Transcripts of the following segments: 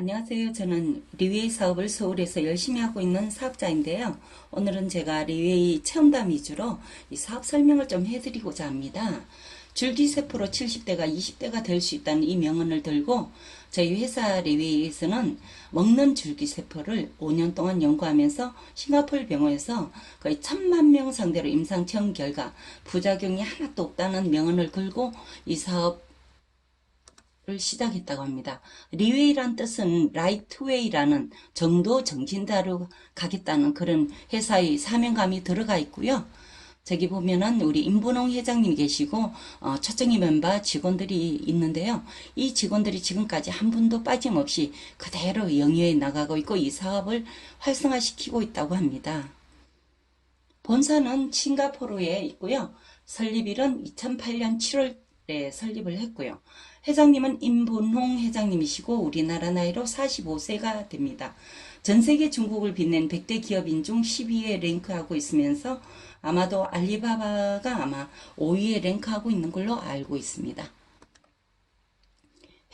안녕하세요. 저는 리웨이 사업을 서울에서 열심히 하고 있는 사업자인데요. 오늘은 제가 리웨이 체험담 위주로 이 사업 설명을 좀 해드리고자 합니다. 줄기세포로 70대가 20대가 될 수 있다는 이 명언을 들고 저희 회사 리웨이에서는 먹는 줄기세포를 5년 동안 연구하면서 싱가포르 병원에서 거의 1,000만 명 상대로 임상 체험 결과 부작용이 하나도 없다는 명언을 걸고 이 사업 를 시작했다고 합니다. 리웨이란 뜻은 라이트웨이라는 정도 정진대로 가겠다는 그런 회사의 사명감이 들어가 있고요. 저기 보면은 우리 임분홍 회장님 계시고 초청이 멤버 직원들이 있는데요. 이 직원들이 지금까지 한 분도 빠짐없이 그대로 영위해 나가고 있고 이 사업을 활성화시키고 있다고 합니다. 본사는 싱가포르에 있고요. 설립일은 2008년 7월에 설립을 했고요. 회장님은 임분홍 회장님이시고 우리나라 나이로 45세가 됩니다. 전 세계 중국을 빛낸 100대 기업인 중 10위에 랭크하고 있으면서 아마도 알리바바가 아마 5위에 랭크하고 있는 걸로 알고 있습니다.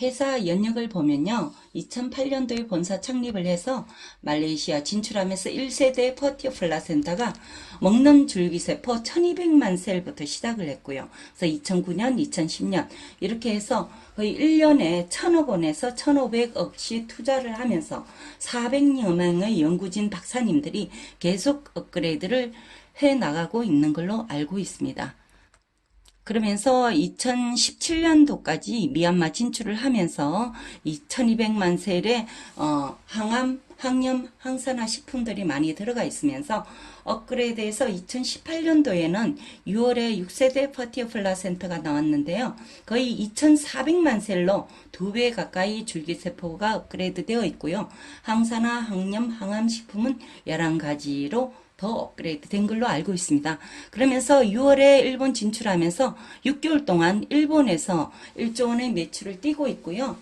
회사 연력을 보면요. 2008년도에 본사 창립을 해서 말레이시아 진출하면서 1세대 퍼티어 플라센타가 먹는 줄기세포 1200만 셀부터 시작을 했고요. 그래서 2009년, 2010년 이렇게 해서 거의 1년에 1000억 원에서 1500억씩 투자를 하면서 400여 명의 연구진 박사님들이 계속 업그레이드를 해 나가고 있는 걸로 알고 있습니다. 그러면서 2017년도까지 미얀마 진출을 하면서 2200만 셀의 항암, 항염, 항산화 식품들이 많이 들어가 있으면서 업그레이드해서 2018년도에는 6월에 6세대 퍼티어 플라센터가 나왔는데요. 거의 2400만 셀로 2배 가까이 줄기세포가 업그레이드 되어 있고요. 항산화, 항염, 항암 식품은 11가지로 더 업그레이드 된 걸로 알고 있습니다. 그러면서 6월에 일본 진출하면서 6개월 동안 일본에서 1조 원의 매출을 띄고 있고요.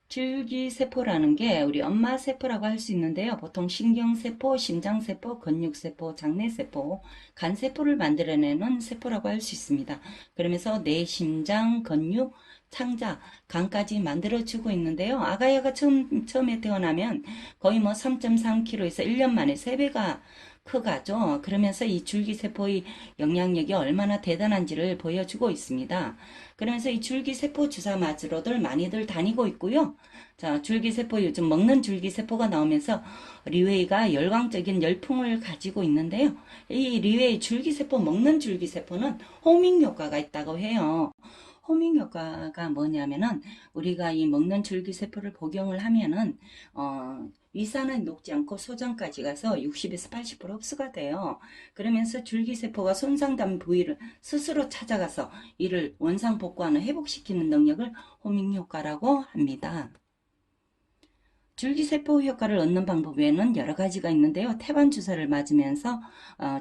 줄기세포라는 게 우리 엄마 세포라고 할 수 있는데요. 보통 신경세포, 심장세포, 근육세포, 장내세포, 간세포를 만들어내는 세포라고 할 수 있습니다. 그러면서 뇌, 심장, 근육, 창자, 간까지 만들어주고 있는데요. 아가야가 처음에 태어나면 거의 뭐 3.3kg에서 1년 만에 3배가 크가죠. 그러면서 이 줄기세포의 영향력이 얼마나 대단한지를 보여주고 있습니다. 그러면서 이 줄기세포 주사 맞으러들 많이들 다니고 있고요. 자, 줄기세포 요즘 먹는 줄기세포가 나오면서 리웨이가 열광적인 열풍을 가지고 있는데요. 이 리웨이 줄기세포 먹는 줄기세포는 호밍 효과가 있다고 해요. 호밍 효과가 뭐냐면은 우리가 이 먹는 줄기세포를 복용을 하면은 위산은 녹지 않고 소장까지 가서 60에서 80% 흡수가 돼요. 그러면서 줄기세포가 손상된 부위를 스스로 찾아가서 이를 원상복구하는 회복시키는 능력을 호밍 효과라고 합니다. 줄기세포 효과를 얻는 방법 외에는 여러 가지가 있는데요. 태반 주사를 맞으면서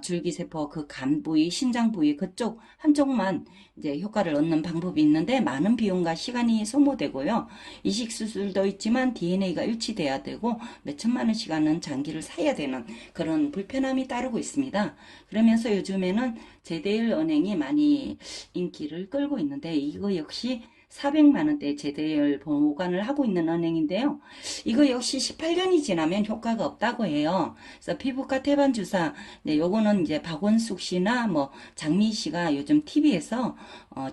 줄기세포 그 간 부위, 신장 부위 그쪽 한쪽만 이제 효과를 얻는 방법이 있는데 많은 비용과 시간이 소모되고요. 이식 수술도 있지만 DNA가 일치돼야 되고 몇 천만 원 시간은 장기를 사야 되는 그런 불편함이 따르고 있습니다. 그러면서 요즘에는 제대일 은행이 많이 인기를 끌고 있는데 이거 역시 400만 원대 제대열 보관을 하고 있는 은행인데요. 이거 역시 18년이 지나면 효과가 없다고 해요. 그래서 피부과 태반 주사, 네, 요거는 이제 박원숙 씨나 뭐 장미 씨가 요즘 TV에서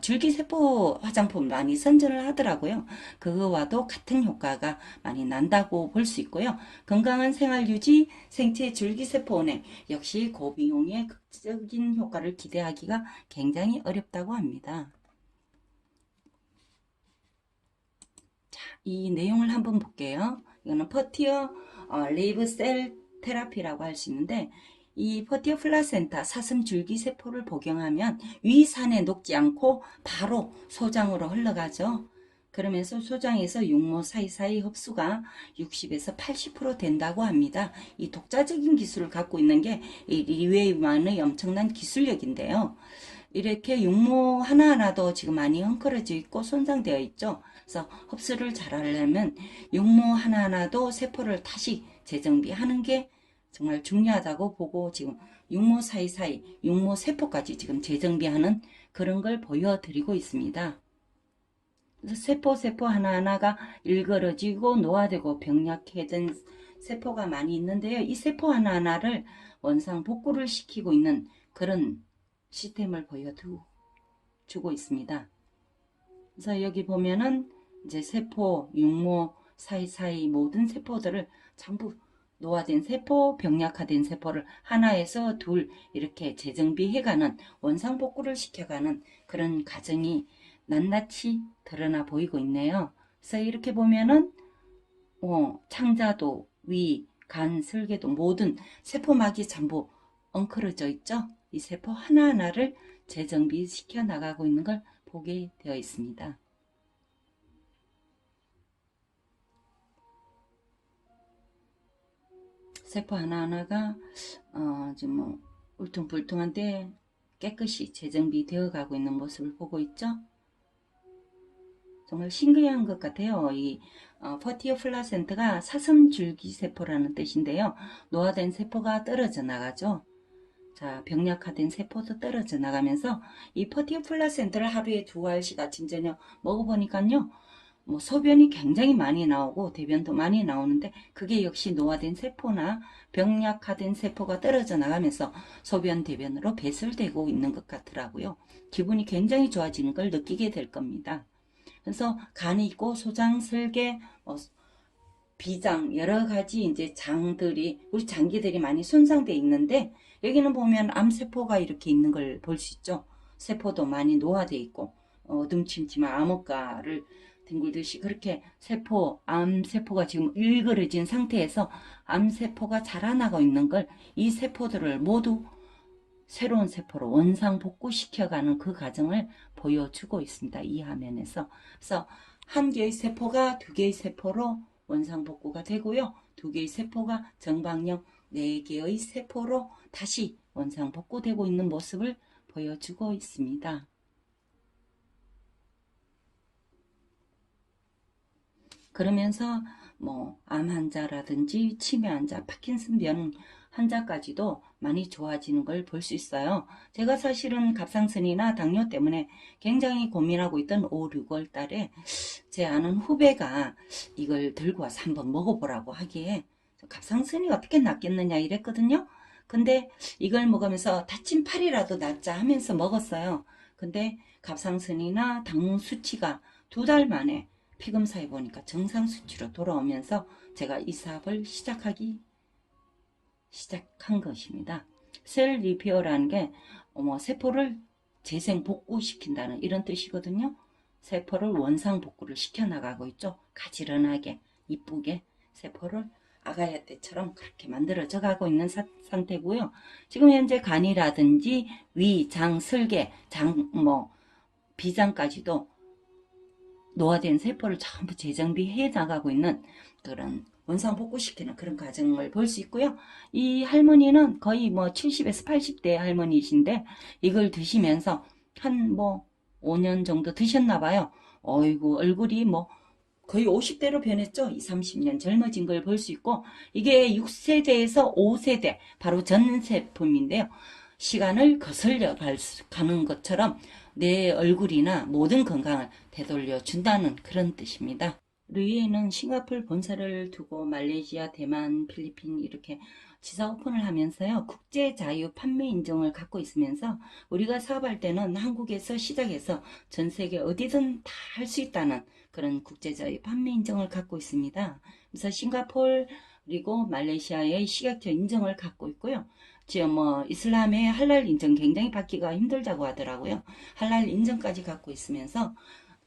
줄기세포 화장품 많이 선전을 하더라고요. 그거와도 같은 효과가 많이 난다고 볼 수 있고요. 건강한 생활 유지, 생체 줄기세포 은행 역시 고비용의 극적인 효과를 기대하기가 굉장히 어렵다고 합니다. 이 내용을 한번 볼게요. 이거는 퍼티어 리브 셀 테라피라고 할 수 있는데 이 퍼티어 플라센타 사슴 줄기세포를 복용하면 위산에 녹지 않고 바로 소장으로 흘러가죠. 그러면서 소장에서 육모 사이사이 흡수가 60에서 80% 된다고 합니다. 이 독자적인 기술을 갖고 있는 게 이 리웨이만의 엄청난 기술력인데요. 이렇게 육모 하나하나도 지금 많이 헝클어져 있고 손상되어 있죠. 그래서 흡수를 잘 하려면 육모 하나하나도 세포를 다시 재정비하는 게 정말 중요하다고 보고 지금 육모 사이사이 육모 세포까지 지금 재정비하는 그런 걸 보여드리고 있습니다. 세포 하나하나가 일그러지고 노화되고 병약해진 세포가 많이 있는데요. 이 세포 하나하나를 원상 복구를 시키고 있는 그런 시스템을 보여주고 있습니다. 그래서 여기 보면은 이제 세포, 육모 사이사이 모든 세포들을 전부 노화된 세포, 병약화된 세포를 하나에서 둘 이렇게 재정비해가는 원상복구를 시켜가는 그런 과정이 낱낱이 드러나 보이고 있네요. 그래서 이렇게 보면은 창자도, 위, 간, 설계도 모든 세포막이 전부 엉클어져 있죠. 이 세포 하나하나를 재정비시켜 나가고 있는 걸 보게 되어 있습니다. 세포 하나하나가 좀 울퉁불퉁한데 깨끗이 재정비되어 가고 있는 모습을 보고 있죠. 정말 신기한 것 같아요. 이 퍼티어 플라센트가 사슴줄기세포라는 뜻인데요. 노화된 세포가 떨어져 나가죠. 자, 병약화된 세포도 떨어져 나가면서 이 퍼티어 플라센트를 하루에 2알씩 아침 저녁 먹어보니까요. 뭐 소변이 굉장히 많이 나오고 대변도 많이 나오는데 그게 역시 노화된 세포나 병약화된 세포가 떨어져 나가면서 소변 대변으로 배설되고 있는 것 같더라고요. 기분이 굉장히 좋아지는 걸 느끼게 될 겁니다. 그래서 간이 있고 소장, 설계, 비장 여러 가지 이제 장들이 우리 장기들이 많이 손상돼 있는데 여기는 보면 암세포가 이렇게 있는 걸 볼 수 있죠. 세포도 많이 노화돼 있고 어둠침침한 암흑가를 뒹굴듯이 그렇게 암세포가 지금 일그러진 상태에서 암세포가 자라나고 있는 걸 이 세포들을 모두 새로운 세포로 원상 복구시켜가는 그 과정을 보여주고 있습니다. 이 화면에서. 그래서 한 개의 세포가 두 개의 세포로 원상 복구가 되고요. 두 개의 세포가 정방형 네 개의 세포로 다시 원상 복구되고 있는 모습을 보여주고 있습니다. 그러면서 암 환자라든지 치매 환자, 파킨슨병 환자까지도 많이 좋아지는 걸 볼 수 있어요. 제가 사실은 갑상선이나 당뇨 때문에 굉장히 고민하고 있던 5, 6월 달에 제 아는 후배가 이걸 들고 와서 한번 먹어보라고 하기에 갑상선이 어떻게 낫겠느냐 이랬거든요. 근데 이걸 먹으면서 다친 팔이라도 낫자 하면서 먹었어요. 근데 갑상선이나 당 수치가 2달 만에 피검사해 보니까 정상 수치로 돌아오면서 제가 이 사업을 시작한 것입니다. 셀 리페어라는 게 세포를 재생 복구시킨다는 이런 뜻이거든요. 세포를 원상 복구를 시켜나가고 있죠. 가지런하게 이쁘게 세포를 아가야 때처럼 그렇게 만들어져 가고 있는 상태고요. 지금 현재 간이라든지 위, 장, 설계, 비장까지도 노화된 세포를 전부 재정비해 나가고 있는 그런 원상 복구시키는 그런 과정을 볼 수 있고요. 이 할머니는 거의 70에서 80대 할머니이신데 이걸 드시면서 한 5년 정도 드셨나 봐요. 어이구 얼굴이 거의 50대로 변했죠. 20, 30년 젊어진 걸 볼 수 있고 이게 6세대에서 5세대 바로 전세품인데요. 시간을 거슬려 가는 것처럼 내 얼굴이나 모든 건강을 되돌려 준다는 그런 뜻입니다. 르이에는 싱가포르 본사를 두고 말레이시아, 대만, 필리핀 이렇게 지사 오픈을 하면서요. 국제 자유 판매 인증을 갖고 있으면서 우리가 사업할 때는 한국에서 시작해서 전 세계 어디든 다 할 수 있다는 그런 국제 자유 판매 인증을 갖고 있습니다. 그래서 싱가포르 그리고 말레이시아의 식약처 인증을 갖고 있고요. 지금 이슬람의 할랄 인증 굉장히 받기가 힘들다고 하더라고요. 할랄 인증까지 갖고 있으면서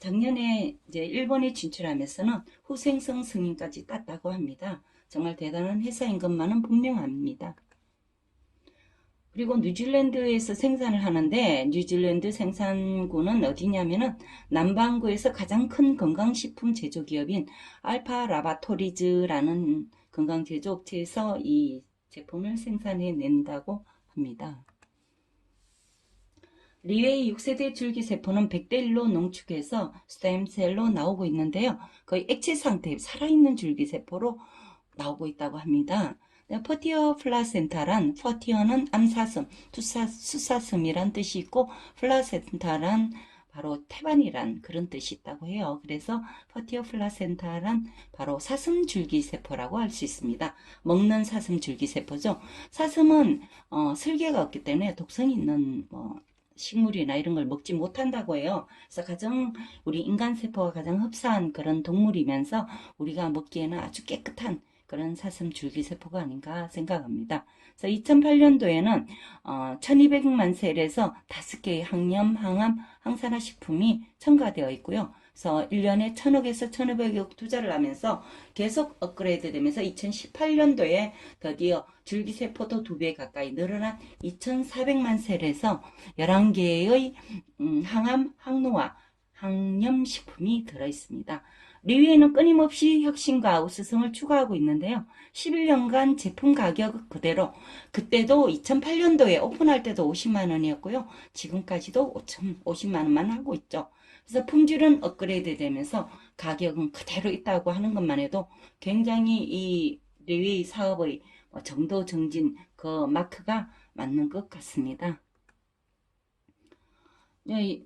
작년에 이제 일본에 진출하면서는 후생성 승인까지 땄다고 합니다. 정말 대단한 회사인 것만은 분명합니다. 그리고 뉴질랜드에서 생산을 하는데 뉴질랜드 생산구는 어디냐면은 남반구에서 가장 큰 건강식품 제조기업인 알파 라바토리즈라는 건강제조업체에서 이 제품을 생산해낸다고 합니다. 리웨이 6세대 줄기세포는 100대1로 농축해서 스템셀로 나오고 있는데요. 거의 액체 상태 살아있는 줄기세포로 나오고 있다고 합니다. 퍼티어 플라센타란 퍼티어는 암사슴, 수사슴이란 뜻이 있고 플라센타란 바로 태반이란 그런 뜻이 있다고 해요. 그래서 퍼티어 플라센타란 바로 사슴줄기세포라고 할 수 있습니다. 먹는 사슴줄기세포죠. 사슴은 슬개가 없기 때문에 독성이 있는 식물이나 이런 걸 먹지 못한다고 해요. 그래서 가장 우리 인간 세포가 가장 흡사한 그런 동물이면서 우리가 먹기에는 아주 깨끗한 그런 사슴 줄기세포가 아닌가 생각합니다. 그래서 2008년도에는 1200만 셀에서 5개의 항염, 항암, 항산화 식품이 첨가되어 있고요. 그래서 1년에 1000억에서 1500억 투자를 하면서 계속 업그레이드 되면서 2018년도에 드디어 줄기세포도 2배 가까이 늘어난 2400만 셀에서 11개의 항암, 항노화, 항염식품이 들어있습니다. 리위에는 끊임없이 혁신과 우수성을 추구하고 있는데요. 11년간 제품 가격 그대로, 그때도 2008년도에 오픈할 때도 50만 원이었고요. 지금까지도 50만 원만 하고 있죠. 그래서 품질은 업그레이드 되면서 가격은 그대로 있다고 하는 것만 해도 굉장히 이 리위 사업의 정도 정진 그 마크가 맞는 것 같습니다.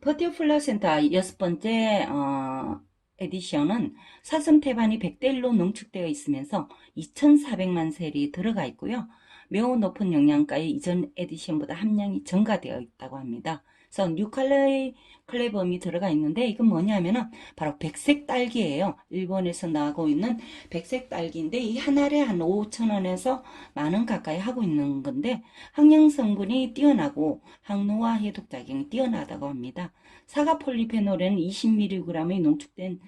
퍼티어 플라센타 6번째 에디션은 사슴 태반이 100대1로 농축되어 있으면서 2,400만 셀이 들어가 있고요. 매우 높은 영양가의 이전 에디션보다 함량이 증가되어 있다고 합니다. 그래서 뉴칼레이 클레범이 들어가 있는데 이건 뭐냐면은 바로 백색 딸기예요. 일본에서 나오고 있는 백색 딸기인데 이 한 알에 한 5,000원에서 만 원 가까이 하고 있는 건데 항량 성분이 뛰어나고 항노화 해독 작용이 뛰어나다고 합니다. 사과 폴리페놀에는 20mg의 농축된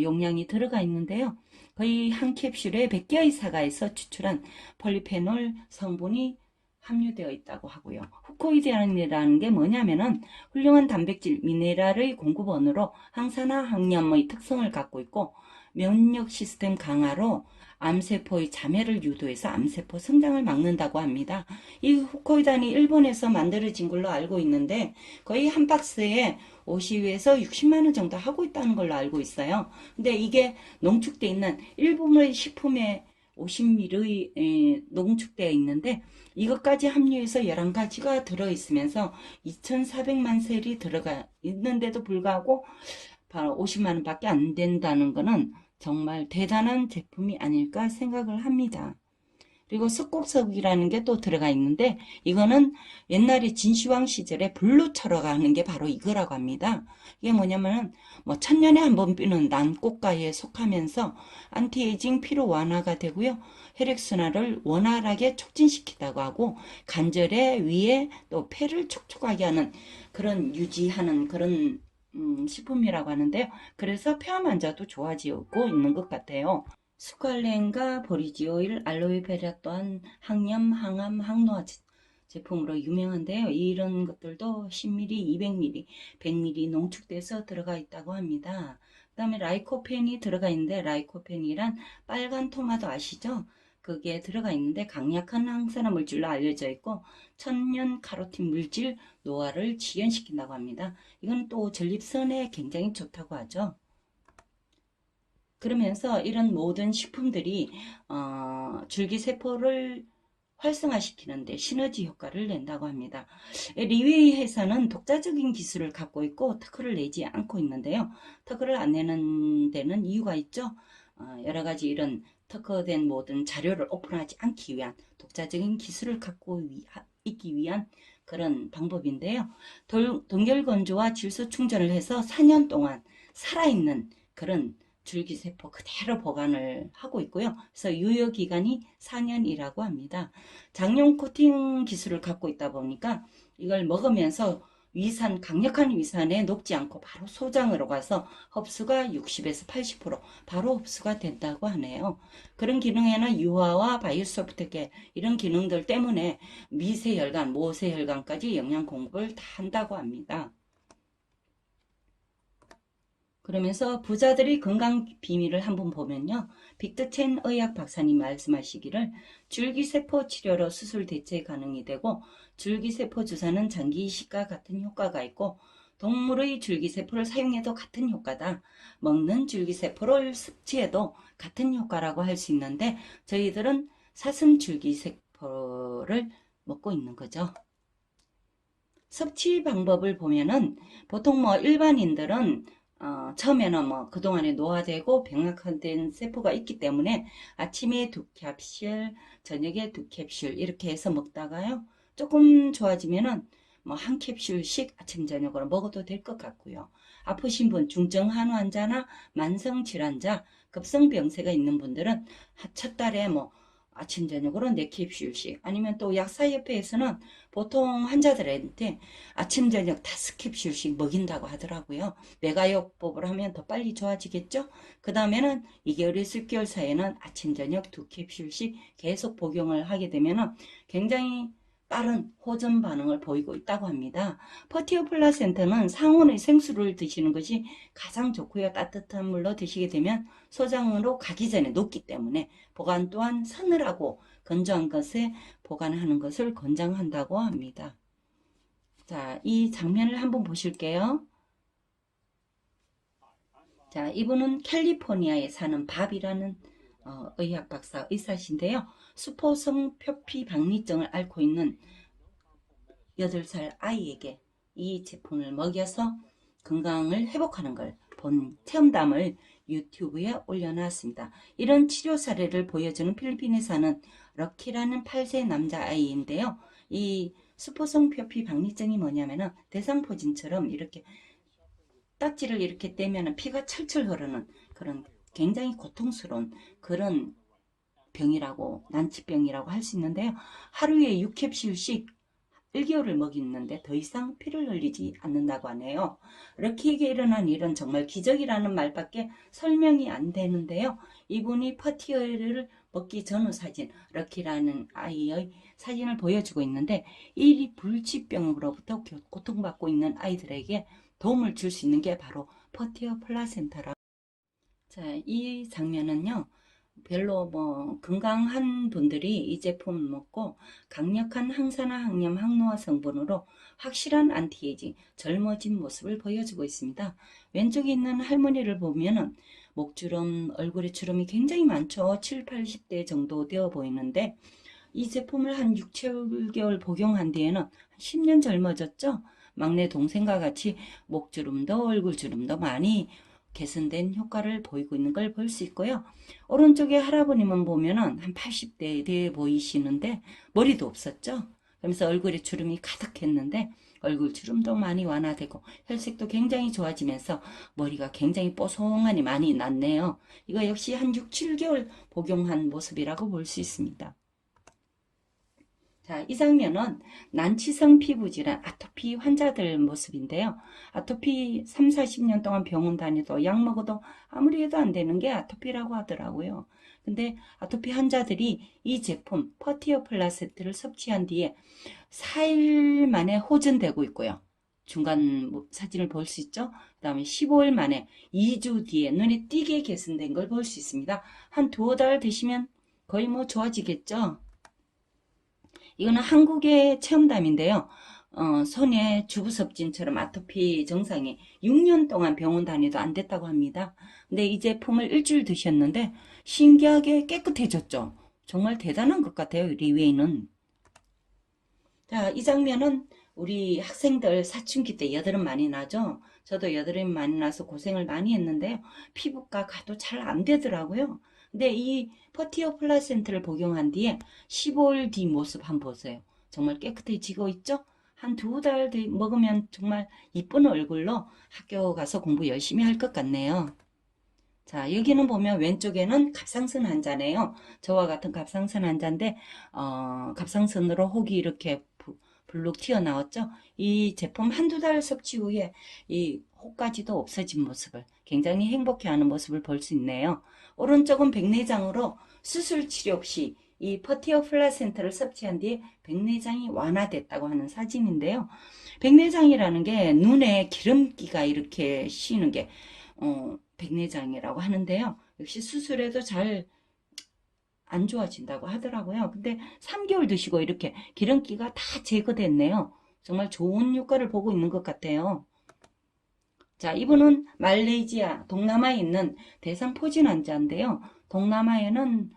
용량이 들어가 있는데요. 거의 한 캡슐에 100개의 사과에서 추출한 폴리페놀 성분이 함유되어 있다고 하고요. 후코이딘이라는 게 뭐냐면은 훌륭한 단백질, 미네랄의 공급원으로 항산화, 항염의 특성을 갖고 있고 면역 시스템 강화로 암세포의 자멸을 유도해서 암세포 성장을 막는다고 합니다. 이 후코이단이 일본에서 만들어진 걸로 알고 있는데 거의 한 박스에 50에서 60만 원 정도 하고 있다는 걸로 알고 있어요. 근데 이게 농축되어 있는 일본의 식품에 50ml의 농축되어 있는데 이것까지 함유해서 11가지가 들어있으면서 2,400만 셀이 들어가 있는데도 불구하고 바로 50만 원밖에 안 된다는 것은 정말 대단한 제품이 아닐까 생각을 합니다. 그리고 석곡석이라는 게 또 들어가 있는데 이거는 옛날에 진시황 시절에 불로 철어가는 게 바로 이거라고 합니다. 이게 뭐냐면은 천년에 한 번 피는 난꽃가에 속하면서 안티에이징 피로 완화가 되고요. 혈액순환을 원활하게 촉진시키다고 하고 관절에 위에 또 폐를 촉촉하게 하는 그런 유지하는 그런 식품이라고 하는데요. 그래서 폐암 환자도 좋아지고 있는 것 같아요. 스칼렌과 보리지오일, 알로에베라 또한 항염, 항암, 항노화 제품으로 유명한데요. 이런 것들도 10ml, 200ml, 100ml 농축돼서 들어가 있다고 합니다. 그 다음에 라이코펜이 들어가 있는데 라이코펜이란 빨간 토마토 아시죠? 그게 들어가 있는데 강력한 항산화 물질로 알려져 있고 천연 카로틴 물질 노화를 지연시킨다고 합니다. 이건 또 전립선에 굉장히 좋다고 하죠. 그러면서 이런 모든 식품들이 줄기세포를 활성화시키는데 시너지 효과를 낸다고 합니다. 리웨이 회사는 독자적인 기술을 갖고 있고 특허를 내지 않고 있는데요. 특허를 안 내는 데는 이유가 있죠. 여러 가지 이런 특허된 모든 자료를 오픈하지 않기 위한 독자적인 기술을 갖고 있기 위한 그런 방법인데요. 동결건조와 질소 충전을 해서 4년 동안 살아있는 그런 줄기세포 그대로 보관을 하고 있고요. 그래서 유효기간이 4년이라고 합니다. 장용 코팅 기술을 갖고 있다 보니까 이걸 먹으면서 강력한 위산에 녹지 않고 바로 소장으로 가서 흡수가 60에서 80% 바로 흡수가 된다고 하네요. 그런 기능에는 유화와 바이오소프트계 이런 기능들 때문에 미세혈관, 모세혈관까지 영양 공급을 다 한다고 합니다. 그러면서 부자들의 건강 비밀을 한번 보면요. 빅트첸 의학 박사님 말씀하시기를 줄기세포 치료로 수술 대체 가능이 되고 줄기세포 주사는 장기 이식과 같은 효과가 있고 동물의 줄기세포를 사용해도 같은 효과다. 먹는 줄기세포를 섭취해도 같은 효과라고 할 수 있는데 저희들은 사슴 줄기세포를 먹고 있는 거죠. 섭취 방법을 보면은 보통 뭐 일반인들은 처음에는 뭐 그동안에 노화되고 병약화된 세포가 있기 때문에 아침에 2캡슐, 저녁에 2캡슐 이렇게 해서 먹다가요. 조금 좋아지면은 뭐 한 캡슐씩 아침 저녁으로 먹어도 될 것 같고요. 아프신 분, 중증 환자나 만성 질환자, 급성병세가 있는 분들은 첫 달에 뭐 아침 저녁으로 4캡슐씩 아니면 또 약사협회에서는 보통 환자들한테 아침 저녁 5캡슐씩 먹인다고 하더라고요. 뇌가요법을 하면 더 빨리 좋아지겠죠? 그 다음에는 2개월에서 6개월 사이에는 아침 저녁 2캡슐씩 계속 복용을 하게 되면 굉장히 빠른 호전 반응을 보이고 있다고 합니다. 퍼티오 플라센타는 상온의 생수를 드시는 것이 가장 좋고요. 따뜻한 물로 드시게 되면 소장으로 가기 전에 녹기 때문에 보관 또한 서늘하고 건조한 것에 보관하는 것을 권장한다고 합니다. 자, 이 장면을 한번 보실게요. 자, 이분은 캘리포니아에 사는 밥이라는 의학 박사 의사신데요. 수포성 표피 박리증을 앓고 있는 8살 아이에게 이 제품을 먹여서 건강을 회복하는 걸 본 체험담을 유튜브에 올려놨습니다. 이런 치료 사례를 보여주는 필리핀에 사는 럭키라는 8세 남자아이인데요. 이 수포성 표피 박리증이 뭐냐면은 대상포진처럼 이렇게 딱지를 이렇게 떼면 피가 철철 흐르는 그런 굉장히 고통스러운 그런 병이라고 난치병이라고 할 수 있는데요. 하루에 6캡슐씩 1개월을 먹이는데 더 이상 피를 흘리지 않는다고 하네요. 럭키에게 일어난 일은 정말 기적이라는 말밖에 설명이 안 되는데요. 이분이 퍼티어를 먹기 전후 사진, 럭키라는 아이의 사진을 보여주고 있는데 이 불치병으로부터 고통받고 있는 아이들에게 도움을 줄 수 있는 게 바로 퍼티어 플라센타라고. 자, 이 장면은요. 별로 뭐 건강한 분들이 이 제품을 먹고 강력한 항산화 항염 항노화 성분으로 확실한 안티에이징 젊어진 모습을 보여주고 있습니다. 왼쪽에 있는 할머니를 보면은 목주름, 얼굴에 주름이 굉장히 많죠. 7, 80대 정도 되어 보이는데 이 제품을 한 6, 7개월 복용한 뒤에는 10년 젊어졌죠. 막내 동생과 같이 목주름도 얼굴주름도 많이 개선된 효과를 보이고 있는 걸 볼 수 있고요. 오른쪽에 할아버님은 보면은 한 80대 돼 보이시는데 머리도 없었죠. 그러면서 얼굴에 주름이 가득했는데 얼굴 주름도 많이 완화되고 혈색도 굉장히 좋아지면서 머리가 굉장히 뽀송하니 많이 났네요. 이거 역시 한 6, 7개월 복용한 모습이라고 볼 수 있습니다. 자, 이 장면은 난치성 피부질환 아토피 환자들 모습인데요. 아토피 3, 40년 동안 병원 다녀도 약 먹어도 아무리 해도 안 되는 게 아토피라고 하더라고요. 근데 아토피 환자들이 이 제품 퍼티어 플라세트를 섭취한 뒤에 4일 만에 호전되고 있고요. 중간 사진을 볼 수 있죠. 그 다음에 15일 만에 2주 뒤에 눈에 띄게 개선된 걸 볼 수 있습니다. 한 두어 달 드시면 거의 뭐 좋아지겠죠. 이거는 한국의 체험담인데요. 손에 주부섭진처럼 아토피 증상이 6년 동안 병원 다녀도 안 됐다고 합니다. 근데 이 제품을 일주일 드셨는데 신기하게 깨끗해졌죠. 정말 대단한 것 같아요. 리웨이는. 자, 이 장면은 우리 학생들 사춘기 때 여드름 많이 나죠. 저도 여드름이 많이 나서 고생을 많이 했는데요. 피부과 가도 잘 안 되더라고요. 근데 이 퍼티어 플라센트를 복용한 뒤에 15일 뒤 모습 한번 보세요. 정말 깨끗해지고 있죠? 한 두 달 뒤 먹으면 정말 이쁜 얼굴로 학교 가서 공부 열심히 할 것 같네요. 자, 여기는 보면 왼쪽에는 갑상선 환자네요. 저와 같은 갑상선 환자인데 갑상선으로 혹이 이렇게 블룩 튀어나왔죠. 이 제품 한두 달 섭취 후에 이 혹까지도 없어진 모습을 굉장히 행복해하는 모습을 볼 수 있네요. 오른쪽은 백내장으로 수술 치료 없이 이 퍼티어 플라센타를 섭취한 뒤에 백내장이 완화됐다고 하는 사진인데요. 백내장이라는 게 눈에 기름기가 이렇게 씌는 게 백내장이라고 하는데요. 역시 수술해도 잘 안 좋아진다고 하더라고요. 근데 3개월 드시고 이렇게 기름기가 다 제거됐네요. 정말 좋은 효과를 보고 있는 것 같아요. 자, 이분은 말레이시아, 동남아에 있는 대상포진 환자인데요. 동남아에는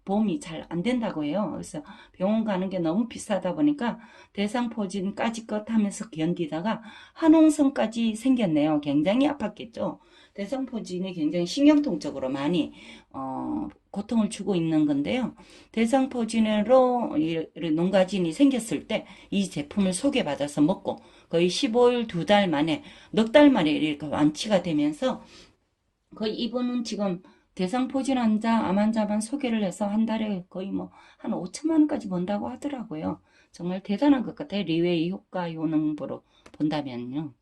보험이 잘 안 된다고 해요. 그래서 병원 가는 게 너무 비싸다 보니까 대상포진까지 것 하면서 견디다가 한홍성까지 생겼네요. 굉장히 아팠겠죠. 대상포진이 굉장히 신경통적으로 많이 고통을 주고 있는 건데요. 대상포진으로 농가진이 생겼을 때 이 제품을 소개받아서 먹고 거의 15일 2달 만에 넉 달 만에 이렇게 완치가 되면서 거의 이분은 지금 대상포진 환자, 암 환자만 소개를 해서 한 달에 거의 뭐 한 5천만 원까지 번다고 하더라고요. 정말 대단한 것 같아요. 리웨이 효과 효능으로 본다면요.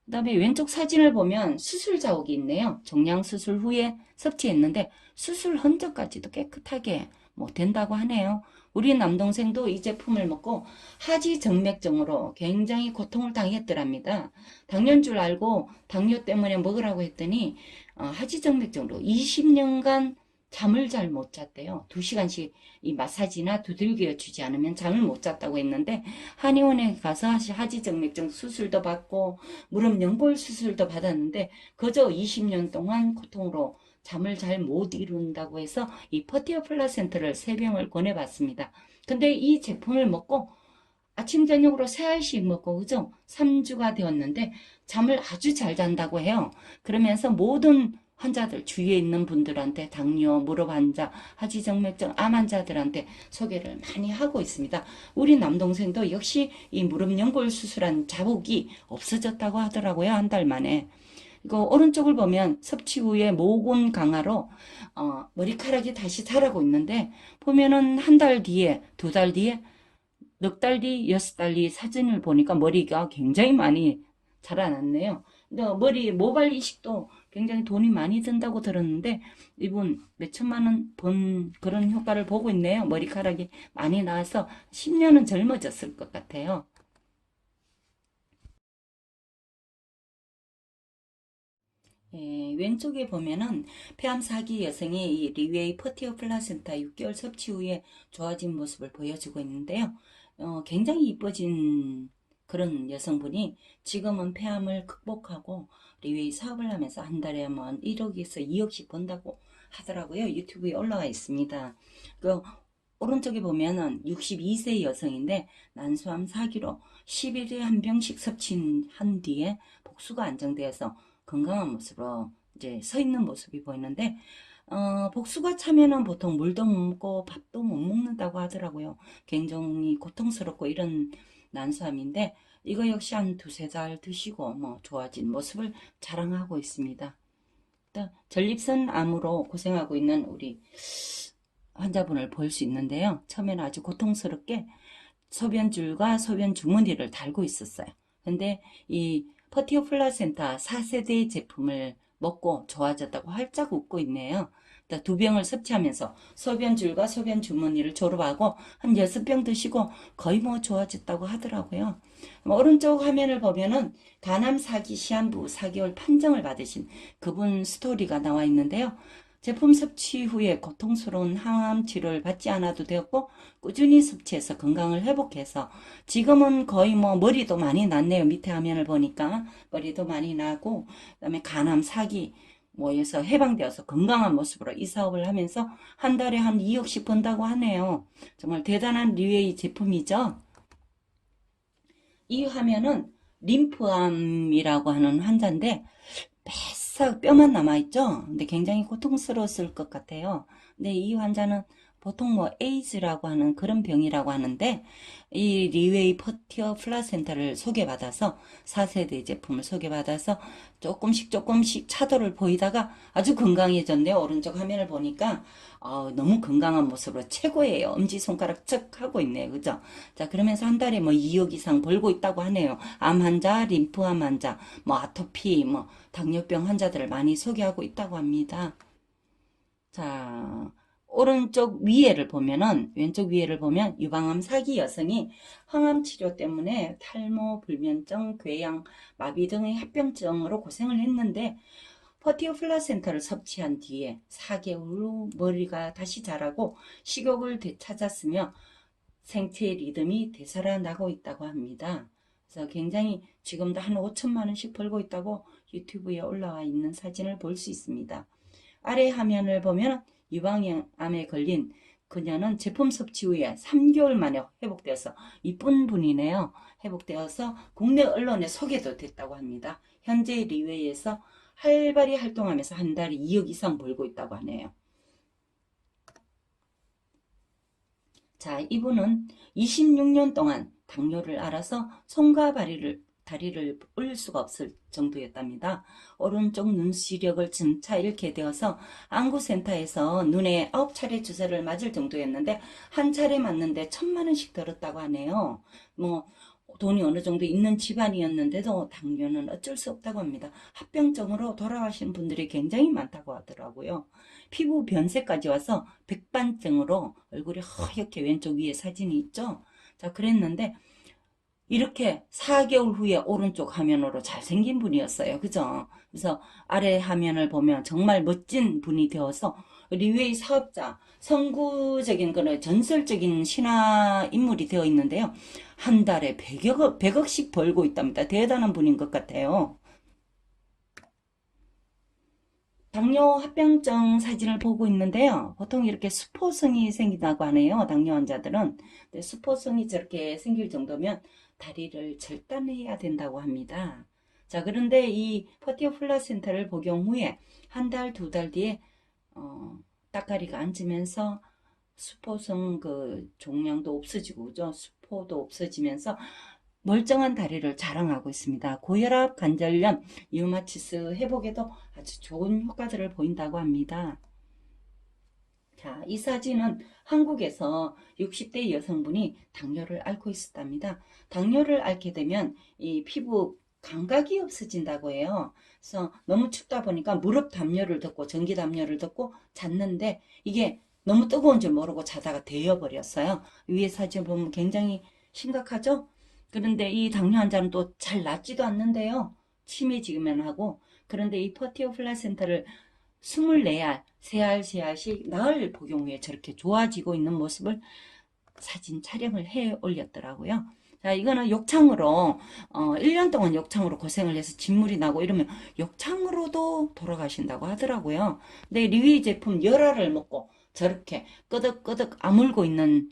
그 다음에 왼쪽 사진을 보면 수술 자국이 있네요. 종양 수술 후에 섭취했는데 수술 흔적까지도 깨끗하게 뭐 된다고 하네요. 우리 남동생도 이 제품을 먹고 하지정맥증으로 굉장히 고통을 당했더랍니다. 당뇨인 줄 알고 당뇨 때문에 먹으라고 했더니 하지정맥증으로 20년간 잠을 잘 못 잤대요. 2시간씩 이 마사지나 두들겨 주지 않으면 잠을 못 잤다고 했는데 한의원에 가서 하지정맥증 수술도 받고 무릎 연골 수술도 받았는데 그저 20년 동안 고통으로 잠을 잘 못 이룬다고 해서 이 퍼티어 플라센트를 3병을 권해봤습니다. 근데 이 제품을 먹고 아침 저녁으로 3알씩 먹고 그죠? 3주가 되었는데 잠을 아주 잘 잔다고 해요. 그러면서 모든 환자들 주위에 있는 분들한테 당뇨, 무릎 환자, 하지정맥증, 암 환자들한테 소개를 많이 하고 있습니다. 우리 남동생도 역시 이 무릎 연골 수술한 자국이 없어졌다고 하더라고요. 한 달 만에. 이거 오른쪽을 보면 섭취 후에 모근 강화로 머리카락이 다시 자라고 있는데 보면은 한 달 뒤에, 2달 뒤에, 넉 달 뒤, 6달 뒤 사진을 보니까 머리가 굉장히 많이 자라났네요. 근데 머리 모발 이식도 굉장히 돈이 많이 든다고 들었는데 이분 몇 천만 원 번 그런 효과를 보고 있네요. 머리카락이 많이 나와서 10년은 젊어졌을 것 같아요. 예, 왼쪽에 보면은 폐암 사기 여성이 이 리웨이 퍼티어 플라센타 6개월 섭취 후에 좋아진 모습을 보여주고 있는데요. 굉장히 이뻐진 그런 여성분이 지금은 폐암을 극복하고 리웨이 사업을 하면서 한 달에 뭐 1억에서 2억씩 번다고 하더라고요. 유튜브에 올라와 있습니다. 그 오른쪽에 보면은 62세 여성인데 난소암 사기로 10일에 한 병씩 섭취한 뒤에 복수가 안정되어서 건강한 모습으로 이제 서 있는 모습이 보이는데 복수가 차면은 보통 물도 못 먹고 밥도 못 먹는다고 하더라고요. 굉장히 고통스럽고 이런 난소암인데 이거 역시 한 2~3달 드시고 뭐 좋아진 모습을 자랑하고 있습니다. 또 전립선 암으로 고생하고 있는 우리 환자분을 볼 수 있는데요. 처음에는 아주 고통스럽게 소변줄과 소변 주머니를 달고 있었어요. 근데 이 퍼티오 플라센타 4세대 제품을 먹고 좋아졌다고 활짝 웃고 있네요. 2병을 섭취하면서 소변줄과 소변 주머니를 졸업하고 한 6병 드시고 거의 뭐 좋아졌다고 하더라고요. 오른쪽 화면을 보면은 간암 사기 시한부 4개월 판정을 받으신 그분 스토리가 나와 있는데요. 제품 섭취 후에 고통스러운 항암 치료를 받지 않아도 되었고 꾸준히 섭취해서 건강을 회복해서 지금은 거의 뭐 머리도 많이 났네요. 밑에 화면을 보니까 머리도 많이 나고 그다음에 간암 사기 뭐에서 해방되어서 건강한 모습으로 이 사업을 하면서 한 달에 한 2억씩 번다고 하네요. 정말 대단한 리웨이 제품이죠. 이 화면은 림프암이라고 하는 환자인데 뱃살 뼈만 남아있죠. 근데 굉장히 고통스러웠을 것 같아요. 근데 이 환자는 보통 뭐 에이즈라고 하는 그런 병이라고 하는데 이 리웨이 퍼티어 플라센타를 소개받아서 4세대 제품을 소개받아서 조금씩 차도를 보이다가 아주 건강해졌네요. 오른쪽 화면을 보니까 너무 건강한 모습으로 최고예요. 엄지손가락 척 하고 있네요. 그죠? 자, 그러면서 한 달에 뭐 2억 이상 벌고 있다고 하네요. 암 환자, 림프암 환자, 뭐 아토피, 뭐 당뇨병 환자들을 많이 소개하고 있다고 합니다. 자, 오른쪽 위에를 보면은, 왼쪽 위에를 보면 유방암 사기 여성이 항암 치료 때문에 탈모, 불면증, 궤양, 마비 등의 합병증으로 고생을 했는데, 퍼티오 플라센타를 섭취한 뒤에 4개월 후 머리가 다시 자라고 식욕을 되찾았으며 생체 리듬이 되살아나고 있다고 합니다. 그래서 굉장히 지금도 한 5천만 원씩 벌고 있다고 유튜브에 올라와 있는 사진을 볼 수 있습니다. 아래 화면을 보면 유방암에 걸린 그녀는 제품 섭취 후에 3개월 만에 회복되어서 이쁜 분이네요. 회복되어서 국내 언론에 소개도 됐다고 합니다. 현재 리웨이에서 활발히 활동하면서 한 달에 2억 이상 벌고 있다고 하네요. 자, 이분은 26년 동안 당뇨를 앓아서 손과 다리를 올릴 수가 없을 정도였답니다. 오른쪽 눈 시력을 점차 잃게 되어서 안구센터에서 눈에 9차례 주사를 맞을 정도였는데 한 차례 맞는데 1,000만 원씩 들었다고 하네요. 뭐 돈이 어느 정도 있는 집안이었는데도 당뇨는 어쩔 수 없다고 합니다. 합병증으로 돌아가신 분들이 굉장히 많다고 하더라고요. 피부 변색까지 와서 백반증으로 얼굴이 허옇게 왼쪽 위에 사진이 있죠. 자, 그랬는데 이렇게 4개월 후에 오른쪽 화면으로 잘생긴 분이었어요. 그죠? 그래서 아래 화면을 보면 정말 멋진 분이 되어서 리웨이 사업자, 선구적인 그런 전설적인 신화 인물이 되어 있는데요. 한 달에 100억씩 벌고 있답니다. 대단한 분인 것 같아요. 당뇨 합병증 사진을 보고 있는데요. 보통 이렇게 수포성이 생긴다고 하네요. 당뇨 환자들은. 근데 수포성이 저렇게 생길 정도면 다리를 절단해야 된다고 합니다. 자, 그런데 이 퍼티어 플라센타를 복용 후에 한 달, 2달 뒤에 따까리가 앉으면서 수포성 그 종양도 없어지고, 그죠? 수포도 없어지면서 멀쩡한 다리를 자랑하고 있습니다. 고혈압, 관절염, 류마티스 회복에도 아주 좋은 효과들을 보인다고 합니다. 자, 이 사진은 한국에서 60대 여성분이 당뇨를 앓고 있었답니다. 당뇨를 앓게 되면 이 피부 감각이 없어진다고 해요. 그래서 너무 춥다 보니까 무릎 담요를 덮고 전기 담요를 덮고 잤는데 이게 너무 뜨거운 줄 모르고 자다가 데여버렸어요. 위에 사진 보면 굉장히 심각하죠? 그런데 이 당뇨 환자는 또 잘 낫지도 않는데요. 치매지기만 하고. 그런데 이 퍼티오 플라센타를 24알, 3알, 3알씩 나흘 복용 후에 저렇게 좋아지고 있는 모습을 사진 촬영을 해 올렸더라고요. 자, 이거는 욕창으로 1년 동안 욕창으로 고생을 해서 진물이 나고 이러면 욕창으로도 돌아가신다고 하더라고요. 근데 리위 제품 열알을 먹고 저렇게 끄덕끄덕 아물고 있는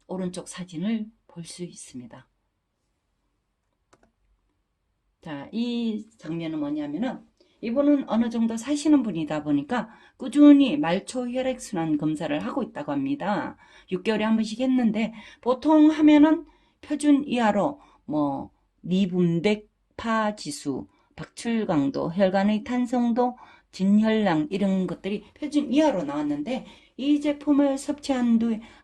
오른쪽 사진을 볼 수 있습니다. 자, 이 장면은 뭐냐면은 이분은 어느 정도 사시는 분이다 보니까 꾸준히 말초 혈액순환 검사를 하고 있다고 합니다. 6개월에 한 번씩 했는데 보통 하면은 표준 이하로 뭐 미분백파 지수, 박출강도, 혈관의 탄성도, 진혈량 이런 것들이 표준 이하로 나왔는데 이 제품을 섭취한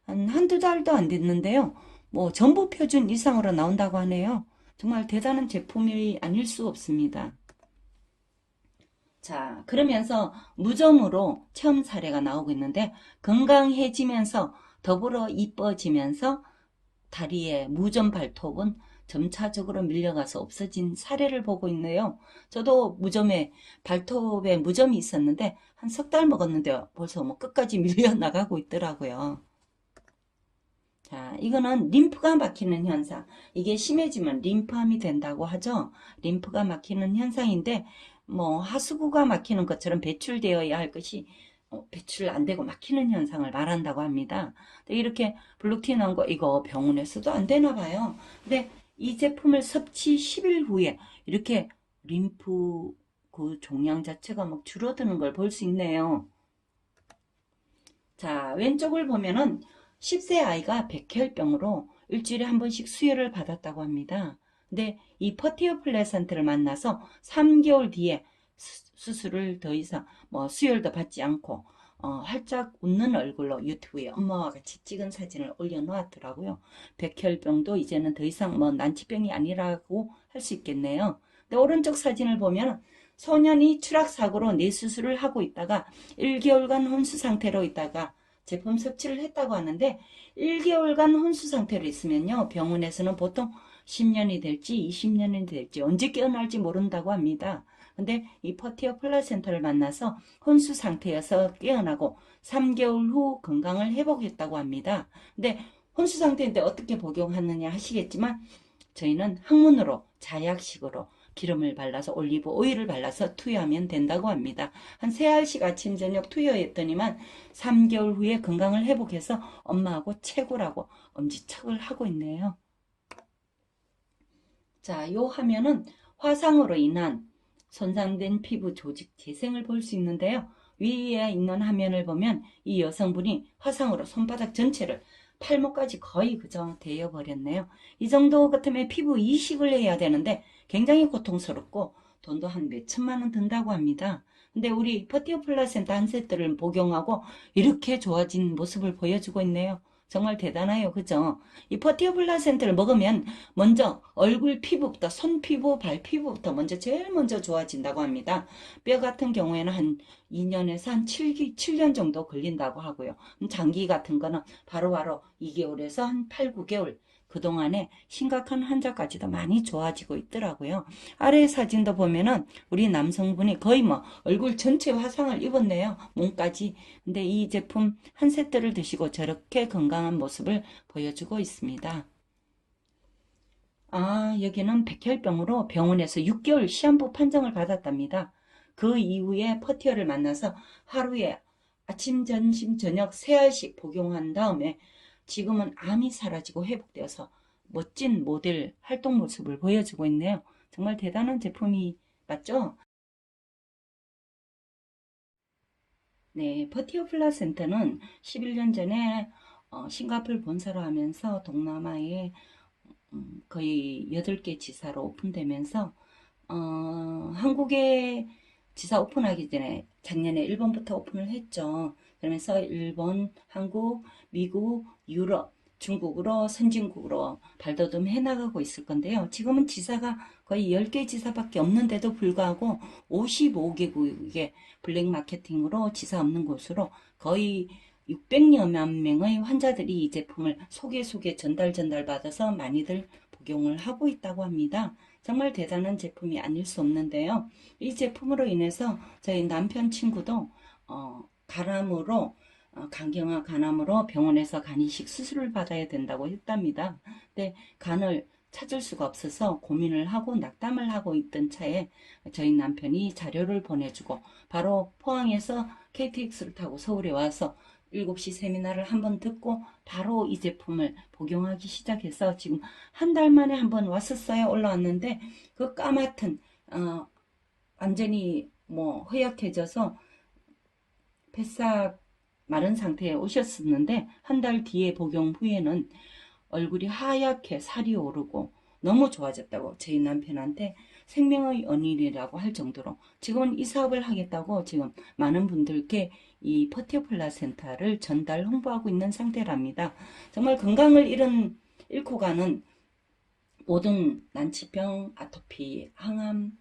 한두 달도 안 됐는데요. 뭐 전부 표준 이상으로 나온다고 하네요. 정말 대단한 제품이 아닐 수 없습니다. 자, 그러면서 무좀으로 체험 사례가 나오고 있는데 건강해지면서 더불어 이뻐지면서 다리의 무좀 발톱은 점차적으로 밀려가서 없어진 사례를 보고 있네요. 저도 발톱에 무좀이 있었는데 한 석 달 먹었는데 벌써 뭐 끝까지 밀려 나가고 있더라고요. 자, 이거는 림프가 막히는 현상. 이게 심해지면 림프암이 된다고 하죠. 림프가 막히는 현상인데 뭐 하수구가 막히는 것처럼 배출되어야 할 것이 배출 안 되고 막히는 현상을 말한다고 합니다. 이렇게 블루틴한 거 이거 병원에서도 안 되나 봐요. 근데 이 제품을 섭취 10일 후에 이렇게 림프 그 종양 자체가 막 줄어드는 걸 볼 수 있네요. 자, 왼쪽을 보면은 10세 아이가 백혈병으로 일주일에 한 번씩 수혈을 받았다고 합니다. 근데 이 퍼티어 플레센트를 만나서 3개월 뒤에 수술을 더 이상 수혈도 받지 않고 활짝 웃는 얼굴로 유튜브에 엄마와 같이 찍은 사진을 올려놓았더라고요. 백혈병도 이제는 더 이상 난치병이 아니라고 할 수 있겠네요. 근데 오른쪽 사진을 보면 소년이 추락사고로 뇌수술을 하고 있다가 1개월간 혼수 상태로 있다가 제품 섭취를 했다고 하는데 1개월간 혼수 상태로 있으면요. 병원에서는 보통 10년이 될지 20년이 될지 언제 깨어날지 모른다고 합니다. 근데 이 퍼티어 플라센타를 만나서 혼수 상태여서 깨어나고 3개월 후 건강을 회복했다고 합니다. 근데 혼수 상태인데 어떻게 복용하느냐 하시겠지만 저희는 학문으로 자약식으로 기름을 발라서 올리브 오일을 발라서 투여하면 된다고 합니다. 한 3알씩 아침 저녁 투여했더니만 3개월 후에 건강을 회복해서 엄마하고 최고라고 엄지척을 하고 있네요. 자, 요 화면은 화상으로 인한 손상된 피부 조직 재생을 볼 수 있는데요. 위에 있는 화면을 보면 이 여성분이 화상으로 손바닥 전체를 팔목까지 거의 그저 데여버렸네요. 이 정도 같으면 피부 이식을 해야 되는데 굉장히 고통스럽고 돈도 한 몇천만 원 든다고 합니다. 근데 우리 퍼티오 플라센타 한 세트를 복용하고 이렇게 좋아진 모습을 보여주고 있네요. 정말 대단해요. 그죠? 이 퍼티오 플라센타를 먹으면 먼저 얼굴 피부부터 손 피부, 발 피부부터 제일 먼저 좋아진다고 합니다. 뼈 같은 경우에는 한 2년에서 한 7년 정도 걸린다고 하고요. 장기 같은 거는 바로바로 2개월에서 한 8, 9개월 그동안에 심각한 환자까지도 많이 좋아지고 있더라고요. 아래 사진도 보면은 우리 남성분이 거의 얼굴 전체 화상을 입었네요. 몸까지. 근데 이 제품 한 세트를 드시고 저렇게 건강한 모습을 보여주고 있습니다. 아, 여기는 백혈병으로 병원에서 6개월 시한부 판정을 받았답니다. 그 이후에 퍼티어를 만나서 하루에 아침, 점심, 저녁 3알씩 복용한 다음에 지금은 암이 사라지고 회복되어서 멋진 모델 활동 모습을 보여주고 있네요. 정말 대단한 제품이 맞죠? 네, 퍼티어 플라센터는 11년 전에 싱가포르 본사로 하면서 동남아에 거의 8개 지사로 오픈되면서 한국에 지사 오픈하기 전에 작년에 일본부터 오픈을 했죠. 그러면서 일본, 한국, 미국, 유럽, 중국으로 선진국으로 발돋움 해나가고 있을 건데요. 지금은 지사가 거의 10개 지사밖에 없는데도 불구하고 55개국의 블랙 마케팅으로 지사 없는 곳으로 거의 600여만 명의 환자들이 이 제품을 소개 전달 받아서 많이들 복용을 하고 있다고 합니다. 정말 대단한 제품이 아닐 수 없는데요. 이 제품으로 인해서 저희 남편 친구도 간암으로 간경화 간암으로 병원에서 간이식 수술을 받아야 된다고 했답니다. 근데 간을 찾을 수가 없어서 고민을 하고 낙담을 하고 있던 차에 저희 남편이 자료를 보내주고 바로 포항에서 KTX를 타고 서울에 와서 7시 세미나를 한번 듣고 바로 이 제품을 복용하기 시작해서 지금 한 달 만에 한번 왔었어요. 올라왔는데 그 까맣던 완전히 허약해져서 뱃살 마른 상태에 오셨었는데 한 달 뒤에 복용 후에는 얼굴이 하얗게 살이 오르고 너무 좋아졌다고 저희 남편한테 생명의 언인이라고 할 정도로 지금은 이 사업을 하겠다고 지금 많은 분들께 이 퍼티오 플라센타를 전달 홍보하고 있는 상태랍니다. 정말 건강을 잃고 가는 모든 난치병, 아토피, 항암,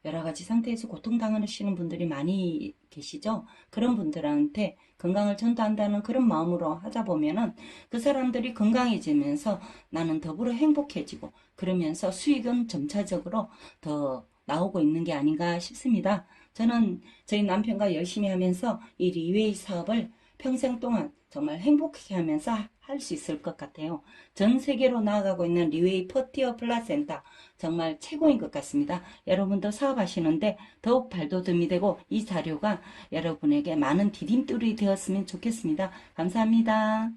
여러 가지 상태에서 고통당하시는 분들이 많이 계시죠. 그런 분들한테 건강을 전도한다는 그런 마음으로 하다 보면은 그 사람들이 건강해지면서 나는 더불어 행복해지고 그러면서 수익은 점차적으로 더 나오고 있는 게 아닌가 싶습니다. 저는 저희 남편과 열심히 하면서 이 리웨이 사업을 평생 동안 정말 행복하게 하면서 할 수 있을 것 같아요. 전 세계로 나아가고 있는 리웨이 퍼티어 플라센타 정말 최고인 것 같습니다. 여러분도 사업하시는데 더욱 발돋움이 되고 이 자료가 여러분에게 많은 디딤돌이 되었으면 좋겠습니다. 감사합니다.